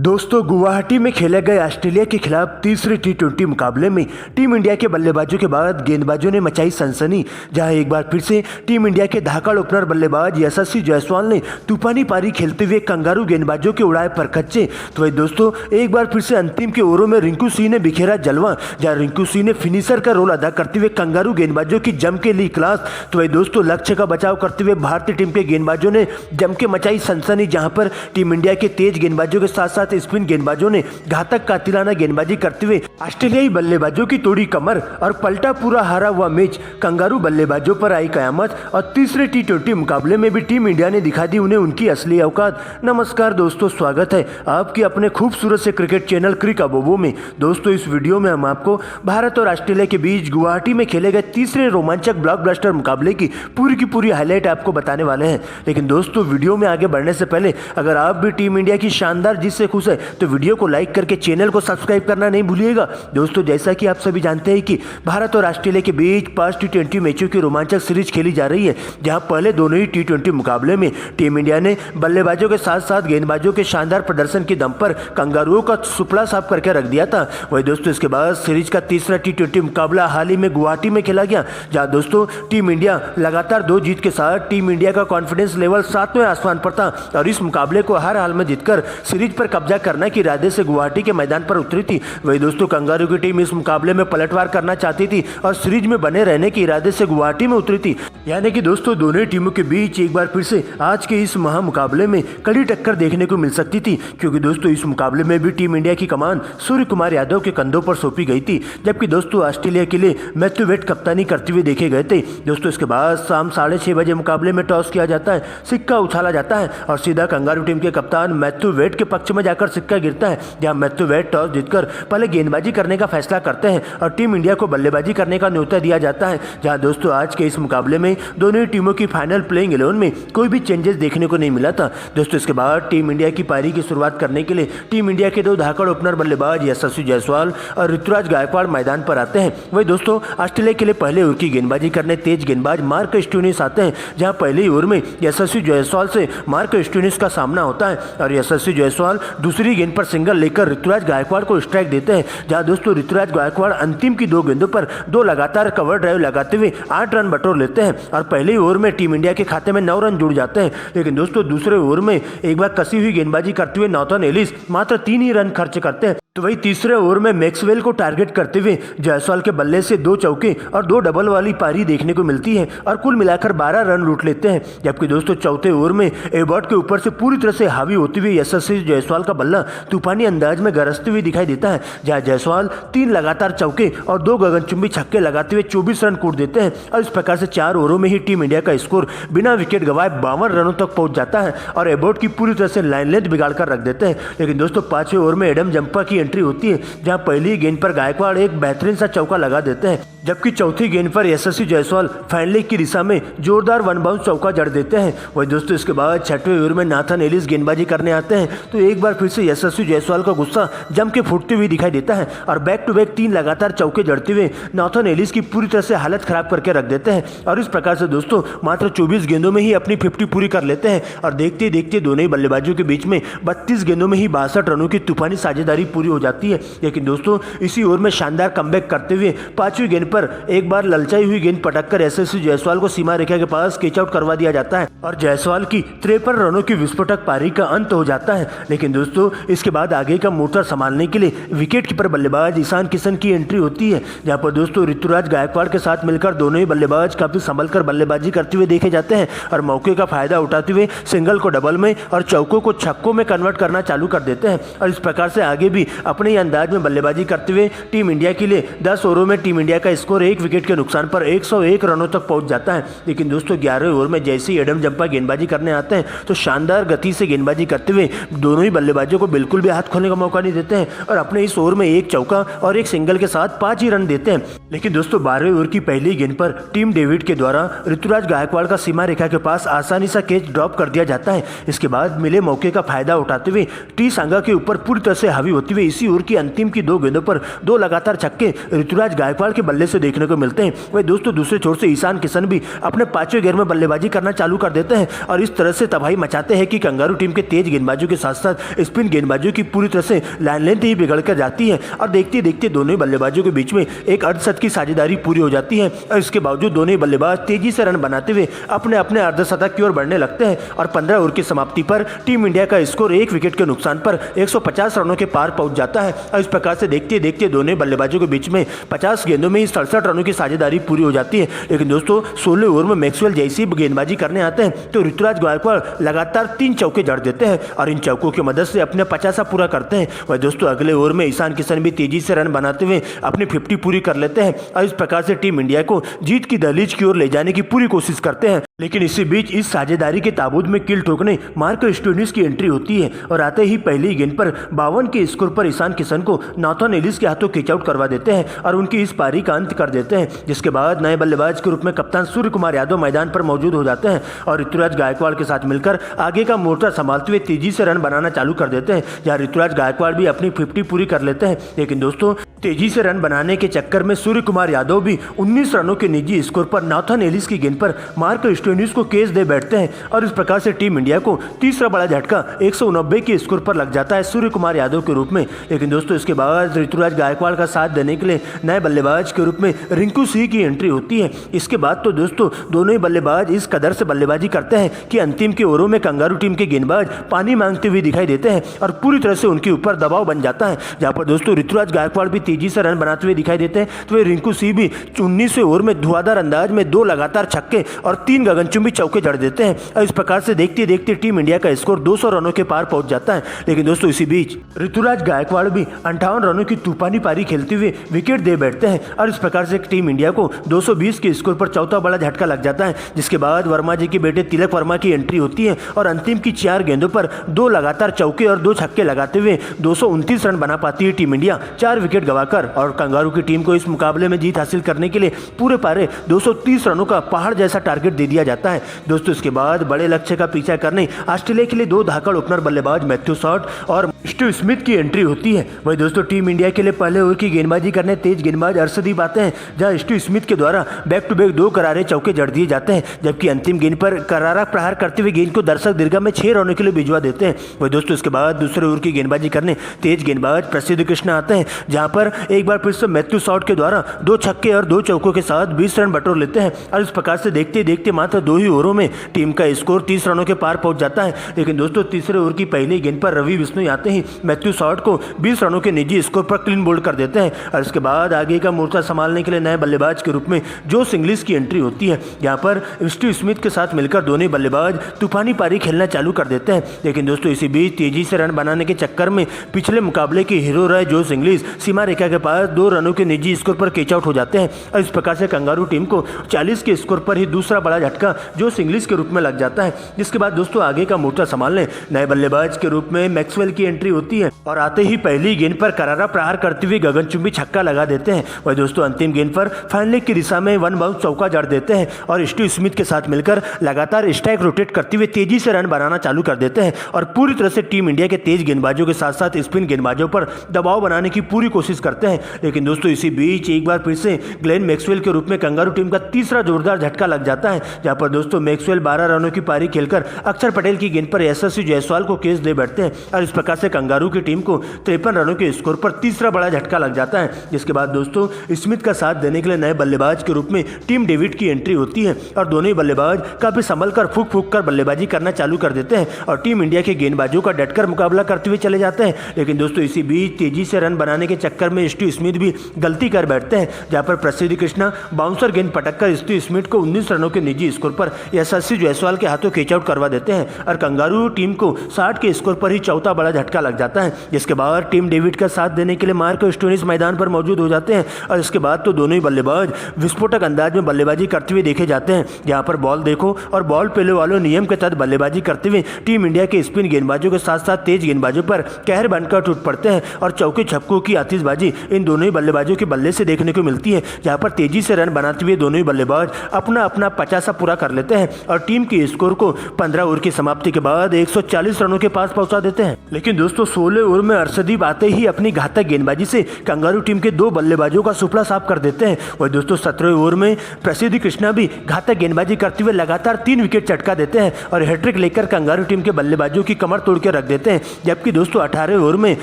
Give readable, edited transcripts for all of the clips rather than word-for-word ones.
दोस्तों गुवाहाटी में खेले गए ऑस्ट्रेलिया के खिलाफ तीसरे टी20 मुकाबले में टीम इंडिया के बल्लेबाजों के बाद गेंदबाजों ने मचाई सनसनी, जहां एक बार फिर से टीम इंडिया के धाकड़ ओपनर बल्लेबाज यशस्वी जायसवाल ने तूफानी पारी खेलते हुए कंगारू गेंदबाजों के उड़ाए परखच्चे। तो वही दोस्तों एक बार फिर से अंतिम के ओवरों में रिंकू सिंह ने बिखेरा जलवा, जहाँ रिंकू सिंह ने फिनिशर का रोल अदा करते हुए कंगारू गेंदबाजों की जम के ली क्लास। तो वही दोस्तों लक्ष्य का बचाव करते हुए भारतीय टीम के गेंदबाजों ने जम के मचाई सनसनी, जहां पर टीम इंडिया के तेज गेंदबाजों के साथ साथ स्पिन गेंदबाजों ने घातक कातिलाना गेंदबाजी करते हुए ऑस्ट्रेलियाई बल्लेबाजों की तोड़ी कमर और पलटा पूरा हारा हुआ मैच। कंगारू बल्लेबाजों पर आई कयामत और तीसरे टी20 मुकाबले में भी टीम इंडिया ने दिखा दी उन्हें उनकी असली औकात। नमस्कार दोस्तों, स्वागत है आपके अपने खूबसूरत से क्रिकेट चैनल क्रिक अबोबो में। दोस्तों इस वीडियो में हम आपको भारत और ऑस्ट्रेलिया के बीच गुवाहाटी में खेले गए तीसरे रोमांचक ब्लॉकबस्टर मुकाबले की पूरी हाईलाइट आपको बताने वाले हैं। लेकिन दोस्तों वीडियो में आगे बढ़ने से पहले अगर आप भी टीम इंडिया की शानदार जीत से खुश है तो वीडियो को लाइक करके चैनल को सब्सक्राइब करना नहीं भूलिएगा। दोस्तों जैसा कि आप सभी जानते हैं कि भारत और ऑस्ट्रेलिया के बीच 5 टी20 मैचों की रोमांचक सीरीज खेली जा रही है, जहां पहले दोनों ही टी20 मुकाबले में टीम इंडिया ने बल्लेबाजों के साथ साथ गेंदबाजों के शानदार प्रदर्शन के दम पर कंगारुओं का सुपड़ा साफ करके रख दिया था। वही दोस्तों इसके बाद सीरीज का तीसरा टी20 मुकाबला हाल ही में गुवाहाटी में खेला गया, जहां दोस्तों टीम इंडिया लगातार 2 जीत के साथ टीम इंडिया का कॉन्फिडेंस लेवल 7वें आसमान पर था और इस मुकाबले को हर हाल में जीतकर सीरीज पर कब्जा करने के इरादे से गुवाहाटी के मैदान पर उतरी थी। वही दोस्तों कंगारू की टीम इस मुकाबले में पलटवार करना चाहती थी और सीरीज में बने रहने के इरादे से गुवाहाटी में उतरी थी। यानी कि दोस्तों दोनों ही टीमों के बीच एक बार फिर से आज के इस महामुकाबले में कड़ी टक्कर देखने को मिल सकती थी, क्योंकि दोस्तों इस मुकाबले में भी टीम इंडिया की कमान सूर्य कुमार यादव के कंधों पर सौंपी गई थी, जबकि दोस्तों ऑस्ट्रेलिया के लिए मैथ्यू वेड कप्तानी करते हुए देखे गए थे। दोस्तों इसके बाद शाम 6:30 बजे मुकाबले में टॉस किया जाता है, सिक्का उछाला जाता है और सीधा कंगारू टीम के कप्तान मैथ्यू वेड के पक्ष में जाकर सिक्का गिरता है, जहां मैथ्यू वेड टॉस जीतकर पहले गेंदबाजी करने का फैसला करते हैं और टीम इंडिया को बल्लेबाजी करने का न्योता दिया जाता है। जहां दोस्तों आज के इस मुकाबले में दोनों ही टीमों की फाइनल प्लेइंग 11 में कोई भी चेंजेस देखने को नहीं मिला था। दोस्तों इसके बाद टीम इंडिया की पारी की शुरुआत करने के लिए टीम इंडिया के 2 धाकड़ ओपनर बल्लेबाज यशस्वी जायसवाल और ऋतुराज गायकवाड़ मैदान पर आते हैं। वही दोस्तों ऑस्ट्रेलिया के लिए पहले ओवर की गेंदबाजी करने तेज गेंदबाज मार्क स्टोइनिस आते हैं, जहां पहले ओवर में यशस्वी जायसवाल से मार्क स्टोइनिस का सामना होता है और यशस्वी जायसवाल दूसरी गेंद पर सिंगल लेकर ऋतुराज गायकवाड़ को स्ट्राइक देते हैं। जहां दोस्तों ऋतुराज गायकवाड़ अंतिम की 2 गेंदों पर 2 लगातार कवर ड्राइव लगाते हुए 8 रन बटोर लेते हैं और पहले ओवर में टीम इंडिया के खाते में 9 रन जुड़ जाते हैं। लेकिन दोस्तों दूसरे ओवर में एक बार कसी हुई गेंदबाजी करते हुए नॉर्थन एलिस मात्र 3 ही रन खर्च करते हैं। तो वही तीसरे ओवर में मैक्सवेल को टारगेट करते हुए जायसवाल के बल्ले से 2 चौके और 2 डबल वाली पारी देखने को मिलती है और कुल मिलाकर 12 रन लूट लेते हैं। जबकि दोस्तों चौथे ओवर में एबॉट के ऊपर से पूरी तरह से हावी होते हुए यशस्वी जायसवाल का बल्ला तूफानी अंदाज में गरजते हुए दिखाई देता है, जहां जायसवाल 3 लगातार चौके और 2 गगनचुंबी छक्के लगाते हुए 24 रन कूट देते हैं और इस प्रकार से 4 ओवरों में ही टीम इंडिया का स्कोर बिना विकेट गंवाए 52 रनों तक पहुंच जाता है और एबॉट की पूरी तरह से लाइन लेंथ बिगाड़ कर रख देते हैं। लेकिन दोस्तों 5वें ओवर में एडम जंपा की एंट्री होती है, जहां पहली गेंद पर गायकवाड़ एक बेहतरीन सा चौका लगा देते हैं, जबकि चौथी गेंद पर यशस्वी जायसवाल फाइनल की दिशा में जोरदार 1 बाउंस चौका जड़ देते हैं। वही दोस्तों इसके बाद 6वें ओवर में नाथन एलिस गेंदबाजी करने आते हैं, तो एक बार फिर से यशस्वी जायसवाल का गुस्सा जम के फूटते हुए दिखाई देता है और बैक टू बैक 3 लगातार चौके जड़ते हुए नाथन एलिस की पूरी तरह से हालत खराब करके रख देते हैं और इस प्रकार से दोस्तों मात्र 24 गेंदों में ही अपनी 50 पूरी कर लेते हैं और देखते देखते दोनों ही बल्लेबाजों के बीच में 32 गेंदों में ही 62 रनों की तूफानी साझेदारी पूरी हो जाती है। लेकिन दोस्तों इसी ओवर में शानदार कमबैक करते हुए 5वीं गेंद पर एक बार ललचाई हुई गेंद पटककर यशस्वी जायसवाल को सीमा रेखा के पास कैच आउट करवा दिया जाता है और जायसवाल की 53 रनों की विस्फोटक पारी का अंत हो जाता है। लेकिन दोस्तों इसके बाद आगे का मोटर संभालने के लिए विकेट कीपर बल्लेबाज ईशान किशन की एंट्री होती है, जहां पर दोस्तों ऋतुराज गायकवाड़ के साथ मिलकर दोनों ही बल्लेबाज काफी संभल कर बल्लेबाजी करते हुए देखे जाते हैं और मौके का फायदा उठाते हुए सिंगल को डबल में और चौकों को छक्कों में कन्वर्ट करना चालू कर देते हैं और इस प्रकार से आगे भी अपने ही अंदाज में बल्लेबाजी करते हुए टीम इंडिया के लिए 10 ओवरों में टीम इंडिया का स्कोर 1 विकेट के नुकसान पर 101 रनों तक पहुंच जाता है। लेकिन दोस्तों 11वें ओवर में जैसे ही एडम जंपा गेंदबाजी करने आते हैं तो शानदार गति से गेंदबाजी करते हुए दोनों ही बल्लेबाजों को बिल्कुल भी हाथ खोलने का मौका नहीं देते हैं और अपने इस ओवर में 1 चौका और 1 सिंगल के साथ 5 ही रन देते हैं। लेकिन दोस्तों 12वें ओवर की पहली गेंद पर टीम डेविड के द्वारा ऋतुराज गायकवाड़ का सीमा रेखा के पास आसानी से कैच ड्रॉप कर दिया जाता है। इसके बाद मिले मौके का फायदा उठाते हुए टी सांगा के ऊपर पूरी तरह से हावी होते हुए इसी ओवर की अंतिम की 2 गेंदों पर 2 लगातार छक्के ऋतुराज गायकवाड़ के बल्ले से देखने को मिलते हैं। वही दोस्तों दूसरे छोर से ईशान किशन भी अपने 5वें गेंद में बल्लेबाजी करना चालू कर देते हैं और इस तरह से तबाही मचाते हैं कि कंगारू टीम के तेज गेंदबाजों के साथ साथ स्पिन गेंदबाजों की पूरी तरह से लाइन लेंथ ही बिगड़ कर जाती है और देखते देखते दोनों ही बल्लेबाजों के बीच में एक अर्धशतक की साझेदारी पूरी हो जाती है और इसके बावजूद दोनों ही बल्लेबाज तेजी से रन बनाते हुए अपने अपने अर्धशतक की ओर बढ़ने लगते हैं और 15 ओवर की समाप्ति पर टीम इंडिया का स्कोर 1 विकेट के नुकसान पर 150 रनों के पार पहुंच जाता है और इस प्रकार से देखते देखते दोनों बल्लेबाजों के बीच में 50 गेंदों में 67 रनों की साझेदारी पूरी हो जाती है। लेकिन दोस्तों 16 ओवर में मैक्सवेल जैसी गेंदबाजी करने आते हैं तो ऋतुराज गायकवाड़ लगातार 3 चौके जड़ देते हैं और इन चौकों की मदद से अपने 50 पूरा करते हैं। वह दोस्तों अगले ओवर में ईशान किशन भी तेजी से रन बनाते हुए अपनी 50 पूरी कर लेते हैं और इस प्रकार से टीम इंडिया को जीत की दहलीज की ओर ले जाने की पूरी कोशिश करते हैं। लेकिन इसी बीच इस साझेदारी के ताबूत में कील ठोकने मार्को स्टोइनिस की एंट्री होती है और आते ही पहली गेंद पर 52 के स्कोर पर ईशान किशन को नाथन एलिस के हाथों कैच आउट करवा देते हैं और उनकी इस पारी का अंत कर देते हैं। जिसके बाद नए बल्लेबाज के रूप में कप्तान सूर्य कुमार यादव मैदान पर मौजूद हो जाते हैं और ऋतुराज गायकवाड़ के साथ मिलकर आगे का मोर्चा संभालते हुए तेजी से रन बनाना चालू कर देते हैं, जहां ऋतुराज गायकवाड़ भी अपनी 50 पूरी कर लेते हैं। लेकिन दोस्तों तेजी से रन बनाने के चक्कर में सूर्य कुमार यादव भी 19 रनों के निजी स्कोर पर नाथन एलिस की गेंद पर मार्को स्टोइनिस को कैच दे बैठते हैं और इस प्रकार से टीम इंडिया को तीसरा बड़ा झटका 189 के स्कोर पर लग जाता है सूर्य कुमार यादव के रूप में। लेकिन दोस्तों इसके बाद ऋतुराज गायकवाड़ का साथ देने के लिए नए बल्लेबाज के रूप में रिंकू सिंह की एंट्री होती है। इसके बाद तो दोस्तों दोनों ही बल्लेबाज इस कदर से बल्लेबाजी करते हैं कि अंतिम के ओवरों में कंगारू टीम के गेंदबाज पानी मांगते हुए दिखाई देते हैं और पूरी तरह से उनके ऊपर दबाव बन जाता है, जहां पर दोस्तों ऋतुराज गायकवाड़ भी तेजी से रन बनाते हुए दिखाई देते हैं तो वे रिंकू सिंह भी 19वें ओवर में धुआंधार अंदाज में 2 लगातार छक्के और 3 गगनचुंबी चौके जड़ देते हैं और इस प्रकार से देखते देखते टीम इंडिया का स्कोर 200 रनों के पार पहुंच जाता है। लेकिन दोस्तों इसी बीच ऋतुराज गायकवाड़ भी 58 रनों की तूफानी पारी खेलते हुए विकेट दे बैठते हैं और इस प्रकार से टीम इंडिया को 220 के स्कोर पर चौथा बड़ा झटका लग जाता है। जिसके बाद वर्मा जी के बेटे तिलक वर्मा की एंट्री होती है और अंतिम की 4 गेंदों पर 2 लगातार चौके और 2 छक्के लगाते हुए 229 रन बना पाती है टीम इंडिया 4 विकेट गंवाकर और कंगारू की टीम को इस मुकाबले में जीत हासिल करने के लिए पूरे पारे 230 रनों का पहाड़ जैसा टारगेट दे दिया जाता है। दोस्तों इसके बाद बड़े लक्ष्य का पीछा करने ऑस्ट्रेलिया के लिए 2 धाकड़ ओपनर बल्लेबाज मैथ्यू शॉट और स्टीव स्मिथ की एंट्री होती है। वही दोस्तों टीम इंडिया के लिए पहले ओवर की गेंदबाजी करने तेज गेंदबाज अर्शदीप आते हैं, जहां स्टीव स्मिथ के द्वारा बैक टू बैक 2 करारे चौके जड़ दिए जाते हैं, जबकि अंतिम गेंद पर करारा प्रहार करते हुए गेंद को दर्शक दीर्घा में 6 रनों के लिए भिजवा देते हैं। वही दोस्तों इसके बाद दूसरे ओवर की गेंदबाजी करने तेज गेंदबाज प्रसिद्ध कृष्णा आते हैं, जहां पर एक बार फिर से मैथ्यू शॉट के द्वारा 2 छक्के और 2 चौकों के साथ 20 रन बटोर लेते हैं और इस प्रकार से देखते देखते मात्र 2 ही ओवरों में टीम का स्कोर 30 रनों के पार पहुंच जाता है। लेकिन दोस्तों तीसरे ओवर की पहली गेंद पर रवि बिश्नोई आते ही मैथ्यू शॉट को 20 रनों के निजी स्कोर पर क्लीन बोल्ड कर देते हैं और इसके बाद आगे का मोर्चा संभालने के लिए नए बल्लेबाज के रूप में जोश इंग्लिश की एंट्री होती है, यहाँ पर स्टीव स्मिथ के साथ मिलकर दोनों बल्लेबाज तूफानी पारी खेलना चालू कर देते हैं। लेकिन दोस्तों इसी बीच तेजी से रन बनाने के चक्कर में पिछले मुकाबले के हीरो रहे जोश इंग्लिश सीमा रेखा के पास 2 रनों के निजी स्कोर पर कैच आउट हो जाते हैं और इस प्रकार से कंगारू टीम को 40 के स्कोर पर ही दूसरा बड़ा झटका जोश इंग्लिश के रूप में लग जाता है। जिसके बाद दोस्तों आगे का मोर्चा संभालने नए बल्लेबाज के रूप में मैक्सवेल की एंट्री होती है और आते ही पहली गेंद पर करारा प्रहार करते हुए गगनचुंबी छक्का लगा देते हैं। वही दोस्तों अंतिम गेंद पर फाइन लेग की दिशा में 1 बाउंस चौका जड़ देते हैं और स्टीव स्मिथ के साथ मिलकर लगातार स्ट्राइक रोटेट करते हुए तेजी से रन बनाना चालू कर देते हैं और पूरी तरह से टीम इंडिया के तेज गेंदबाजों के साथ साथ स्पिन गेंदबाजों पर दबाव बनाने की पूरी कोशिश करते हैं। लेकिन दोस्तों इसी बीच एक बार फिर से ग्लेन मैक्सवेल के रूप में कंगारू टीम का तीसरा जोरदार झटका लग जाता है, जहां पर दोस्तों मैक्सवेल 12 रनों की पारी खेलकर अक्षर पटेल की गेंद पर यशस्वी जायसवाल को कैच दे बैठते हैं और इस प्रकार से कंगारू की टीम को 53 रनों के स्कोर पर तीसरा बड़ा झटका लग जाता है। जिसके बाद दोस्तों स्मिथ का साथ देने के लिए नए बल्लेबाज के रूप में टीम डेविड की एंट्री होती है और दोनों ही बल्लेबाज काफी संभल कर फूक फूक कर बल्लेबाजी करना चालू कर देते हैं और टीम इंडिया के गेंदबाजों का डटकर मुकाबला करते हुए चले जाते हैं। लेकिन दोस्तों इसी बीच तेजी से रन बनाने के चक्कर में स्टीव स्मिथ भी गलती कर बैठते हैं, जहां पर प्रसिद्ध कृष्णा बाउंसर गेंद पटककर स्टीव स्मिथ को 19 रनों के निजी स्कोर पर यशस्वी जायसवाल के हाथों कैच आउट करवा देते हैं और कंगारू टीम को 60 के स्कोर पर ही चौथा बड़ा झटका लग जाता है। जिसके बाद टीम डेविड का साथ देने के लिए मार्को स्टोइनिस मैदान पर मौजूद हो जाते हैं और इसके बाद तो दोनों ही बल्लेबाज विस्फोटक अंदाज में बल्लेबाजी करते हुए देखे जाते हैं, जहां पर बॉल देखो और बॉल पेले वालों नियम के तहत बल्लेबाजी करते हुए टीम इंडिया के स्पिन गेंदबाजों के साथ साथ तेज गेंदबाजों पर कहर बनकर टूट पड़ते हैं और चौके छक्कों की आतिशबाजी इन दोनों ही बल्लेबाजों के बल्ले से देखने को मिलती है, जहां पर तेजी से रन बनाते हुए दोनों ही बल्लेबाज अपना अपना 50 पूरा कर लेते हैं और टीम के स्कोर को 15 ओवर की समाप्ति के बाद 140 रनों के पास पहुंचा देते हैं। लेकिन दोस्तों 16 ओवर में अर्शदीप आते ही अपनी घातक गेंदबाजी से कंगारू टीम के 2 बल्लेबाजों का सुपड़ा साफ कर देते हैं। वही दोस्तों 17 ओवर में प्रसिद्धि कृष्णा भी घातक गेंदबाजी करते हुए लगातार 3 विकेट चटका देते हैं और हैट्रिक लेकर कंगारू टीम के बल्लेबाजों की कमर तोड़ के रख देते हैं। जबकि दोस्तों 18 ओवर में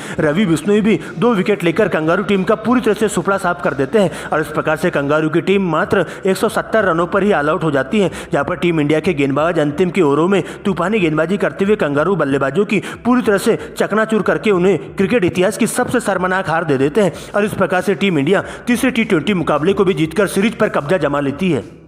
रवि बिश्नोई भी 2 विकेट लेकर कंगारू टीम का पूरी तरह से सुपड़ा साफ कर देते हैं और इस प्रकार से कंगारू की टीम मात्र 170 रनों पर ही ऑल आउट हो जाती है, जहां पर टीम इंडिया के गेंदबाज अंतिम के ओवरों में तूफानी गेंदबाजी करते हुए कंगारू बल्लेबाजों की पूरी तरह से चकनाचूर करके उन्हें क्रिकेट इतिहास की सबसे शर्मनाक हार दे देते हैं और इस प्रकार से टीम इंडिया तीसरे T20 मुकाबले को भी जीतकर सीरीज पर कब्जा जमा लेती है।